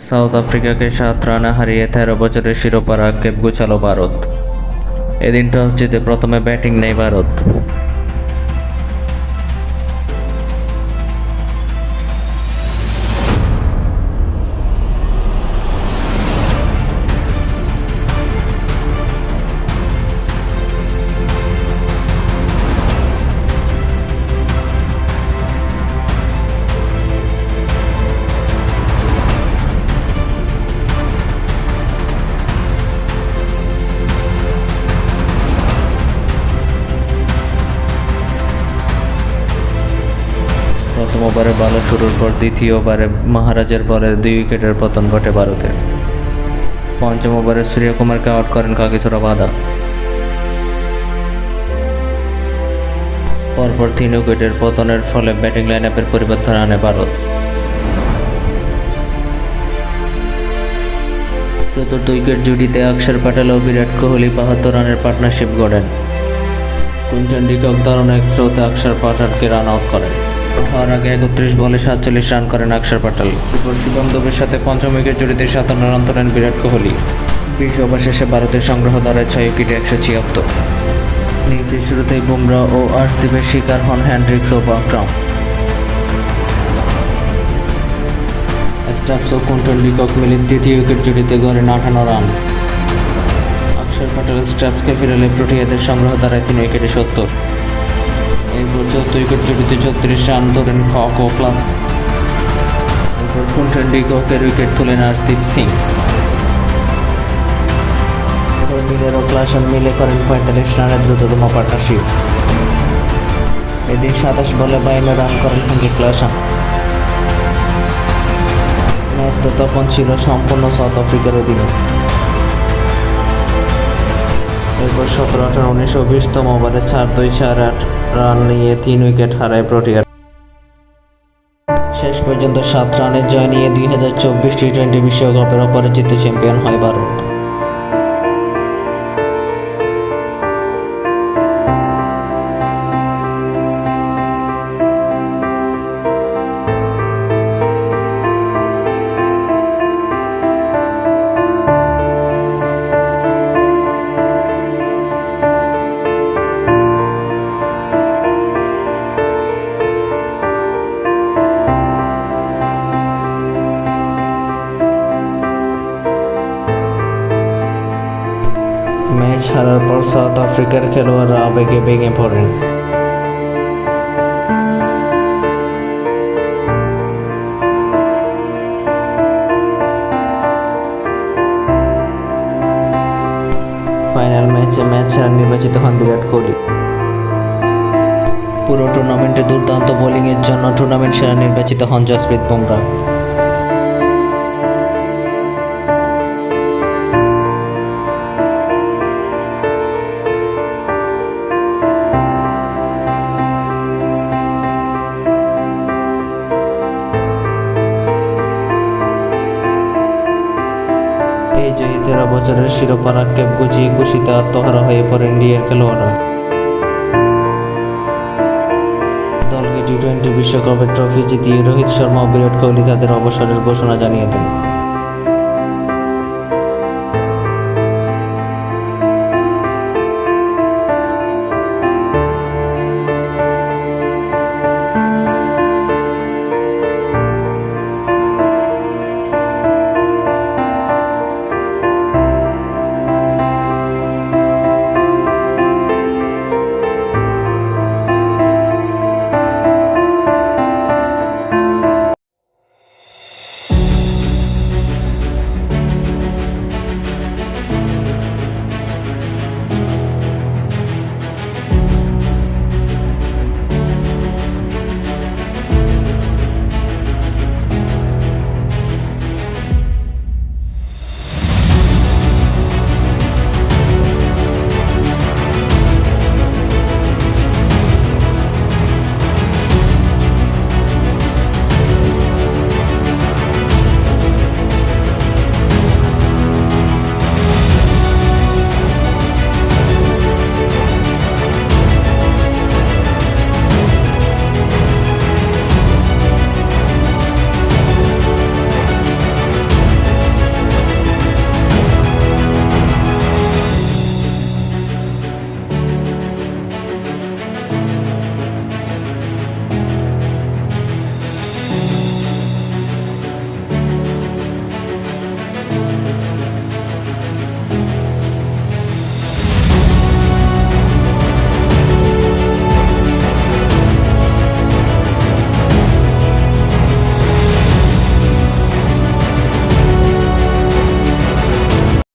South আফ্রিকাকে 7 রানে হারিয়ে 13 বছরের শিরোপার আক্ষেপ গোছালো ভারত। এদিন টস জিতে প্রথমে ব্যাটিং নেয় ভারত। প্রথম ওভারে ভালো শুরুর পর দ্বিতীয় ওভারে মহারাজের বলে 2 উইকেটের পতন ঘটে ভারতের। পঞ্চম ওভারে সূর্যকুমারকে আউট করেন কাগিসো রাবাদা। পরপর 3 উইকেটের পতনের ফলে ব্যাটিং লাইনআপের পরিবর্তন আনে ভারত। চতুর্থ উইকেট জুটিতে অক্ষর প্যাটেল ও বিরাট কোহলি 72 রানের পার্টনারশিপ গড়েন। কুইন্টন ডিকক দারুণ এক থ্রোতে অক্ষর প্যাটেলকে রান আউট করেন। হওয়ার আগে 31 বলে 47 রান করেন অক্ষর প্যাটেল। এরপর শিবম দুবের সাথে পঞ্চম উইকেট জুটিতে 57 রান তোলেন বিরাট কোহলি। 20 ওভার শেষে ভারতের সংগ্রহ দাঁড়ায় 6 উইকেটে 176। ইনিংসের শুরুতেই বুমরা ও আর্শদীপের শিকার হন হ্যান্ড্রিক্স ও বাকরাম। স্টাবস ও কুইন্টন ডিকক মিলে তৃতীয় উইকেট জুটিতে গড়েন 58 রান। অক্ষর প্যাটেল স্টাবসকে ফিরালে প্রোটিয়াদের সংগ্রহ দাঁড়ায় 3 উইকেটে 70। এরপর চতুর্থ উইকেট জুটিতে 34 রান তোলেন কক ও ক্লাস। এরপর কুইন্টন ডিককের উইকেট তোলেন আর্শদীপ সিং। মিলের ও ক্লাসন মিলে করেন 45 রানের দ্রুততম পার্টনারশিপ। এদিন 27 বলে 52 রান করেন হেনরি ক্লাসন। ম্যাচটা তখন ছিল সম্পূর্ণ সাউথ আফ্রিকার অধীনে। এরপর 17, 18, 19 ও 20তম ওভারে 4-2-4-8 রান নিয়ে 3 উইকেট হারায় প্রোটিয়া। শেষ পর্যন্ত 7 রানের জয় নিয়ে 2024 টি-20 বিশ্বকাপের অপরাজিত চ্যাম্পিয়ন হয় ভারত। ম্যাচ হারার পর সাউথ আফ্রিকার খেলোয়াড়রা আবেগে ভেঙে পড়েন। ফাইনাল ম্যাচে ম্যাচ সেরা নির্বাচিত হন বিরাট কোহলি। পুরো টুর্নামেন্টে দুর্দান্ত বোলিংয়ের জন্য টুর্নামেন্ট সেরা নির্বাচিত হন জসপ্রীত বুমরা। এই জয়ী 13 বছরের শিরোপার আক্ষেপ গুছিয়ে খুশিতে আত্মহারা হয়ে পড়ে ইন্ডিয়ার খেলোয়াড়রা। দলকে টি-20 বিশ্বকাপের ট্রফি জিতিয়ে রোহিত শর্মা ও বিরাট কোহলি তাদের অবসরের ঘোষণা জানিয়ে দেন।